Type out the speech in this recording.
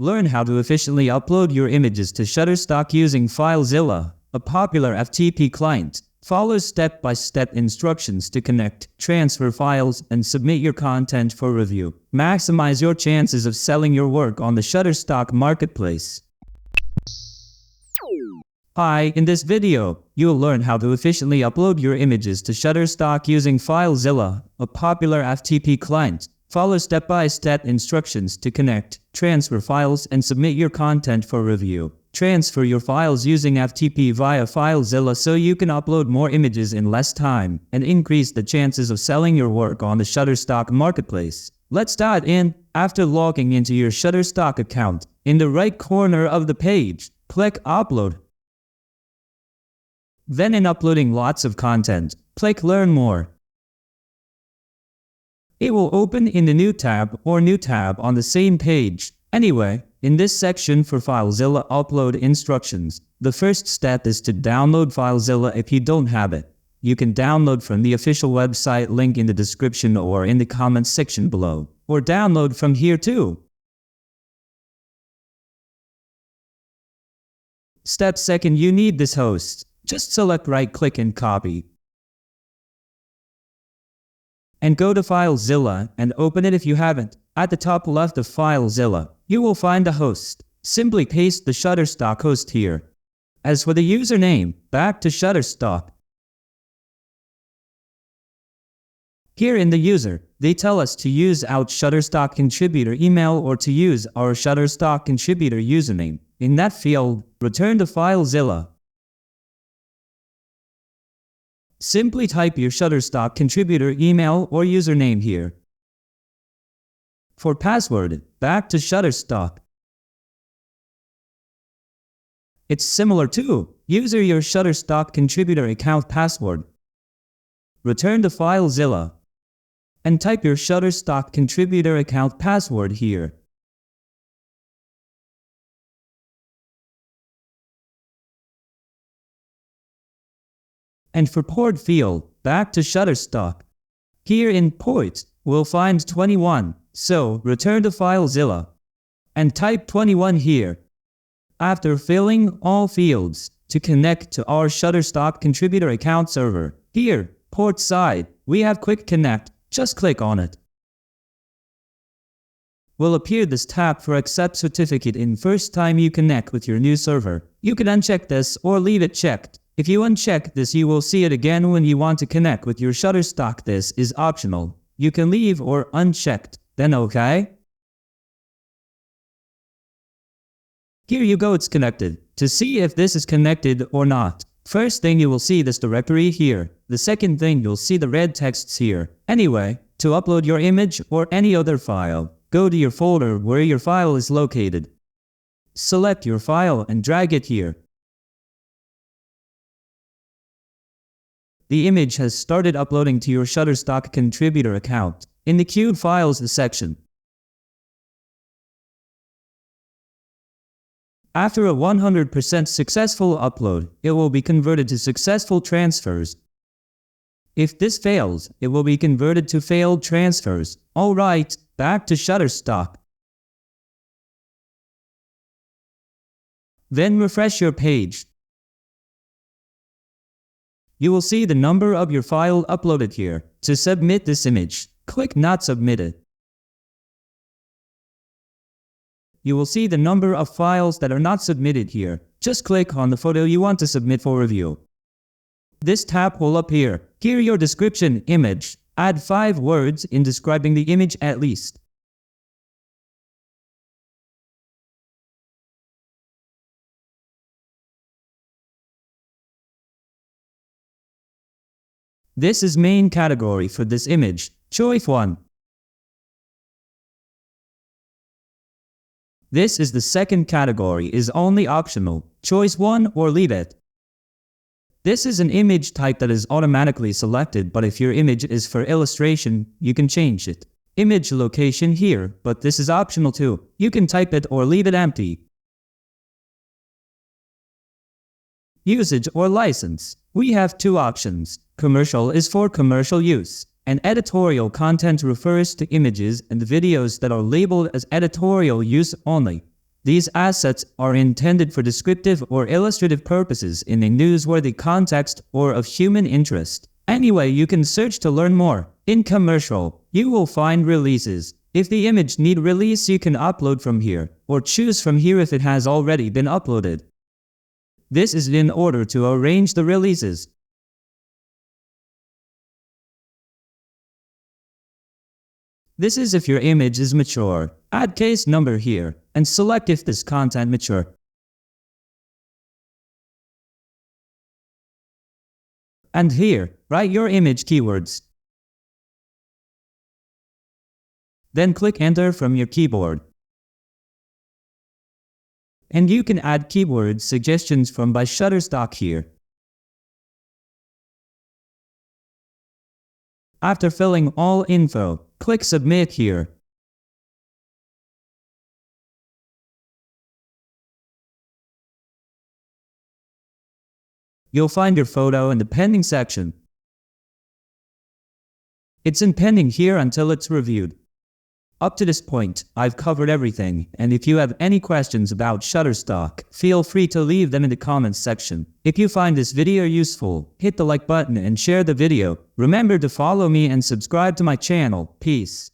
Learn how to efficiently upload your images to Shutterstock using FileZilla, a popular FTP client. Follow step-by-step instructions to connect, transfer files, and submit your content for review. Maximize your chances of selling your work on the Shutterstock marketplace. Hi, in this video, you'll learn how to efficiently upload your images to Shutterstock using FileZilla, a popular FTP client. Follow step-by-step instructions to connect, transfer files, and submit your content for review. Transfer your files using FTP via FileZilla so you can upload more images in less time and increase the chances of selling your work on the Shutterstock marketplace. Let's dive in. After logging into your Shutterstock account, in the right corner of the page, click Upload. Then in Uploading Lots of Content, click Learn More. It will open in the New tab or New tab on the same page. Anyway, in this section for FileZilla upload instructions, the first step is to download FileZilla if you don't have it. You can download from the official website link in the description or in the comments section below, or download from here too. Step second, you need this host. Just select right-click and copy. And go to FileZilla and open it if you haven't. At the top left of FileZilla, you will find a host. Simply paste the Shutterstock host here. As for the username, back to Shutterstock. Here in the user, they tell us to use our Shutterstock contributor email or to use our Shutterstock contributor username. In that field, return to FileZilla. Simply type your Shutterstock contributor email or username here. For password, back to Shutterstock. It's similar too. Use your Shutterstock contributor account password. Return to FileZilla and type your Shutterstock contributor account password here. And for port field, back to Shutterstock. Here in port, we'll find 21, so return to FileZilla and type 21 here. After filling all fields to connect to our Shutterstock contributor account server, here, port side, we have Quick Connect. Just click on it. Will appear this tab for accept certificate in first time you connect with your new server. You can uncheck this or leave it checked. If you uncheck this, you will see it again when you want to connect with your Shutterstock. This is optional. You can leave or unchecked, then OK. Here you go, it's connected. To see if this is connected or not, first thing you will see this directory here. The second thing you'll see the red texts here. Anyway, to upload your image or any other file, go to your folder where your file is located. Select your file and drag it here. The image has started uploading to your Shutterstock contributor account in the queued files section. After a 100% successful upload, it will be converted to successful transfers. If this fails, it will be converted to failed transfers. Alright, back to Shutterstock. Then refresh your page. You will see the number of your file uploaded here. To submit this image, click Not Submitted. You will see the number of files that are not submitted here. Just click on the photo you want to submit for review. This tab will appear. Here your description image. Add 5 words in describing the image at least. This is main category for this image. Choice 1. This is the second category, is only optional. Choice 1 or leave it. This is an image type that is automatically selected, but if your image is for illustration, you can change it. Image location here, but this is optional too. You can type it or leave it empty. Usage or license. We have 2 options. Commercial is for commercial use, and editorial content refers to images and videos that are labeled as editorial use only. These assets are intended for descriptive or illustrative purposes in a newsworthy context or of human interest. Anyway, you can search to learn more. In commercial, you will find releases. If the image need release, you can upload from here, or choose from here if it has already been uploaded. This is in order to arrange the releases. This is if your image is mature. Add case number here, and select if this content mature. And here, write your image keywords. Then click enter from your keyboard. And you can add keyword suggestions from by Shutterstock here. After filling all info, click submit here. You'll find your photo in the pending section. It's in pending here until it's reviewed. Up to this point, I've covered everything, and if you have any questions about Shutterstock, feel free to leave them in the comments section. If you find this video useful, hit the like button and share the video. Remember to follow me and subscribe to my channel. Peace.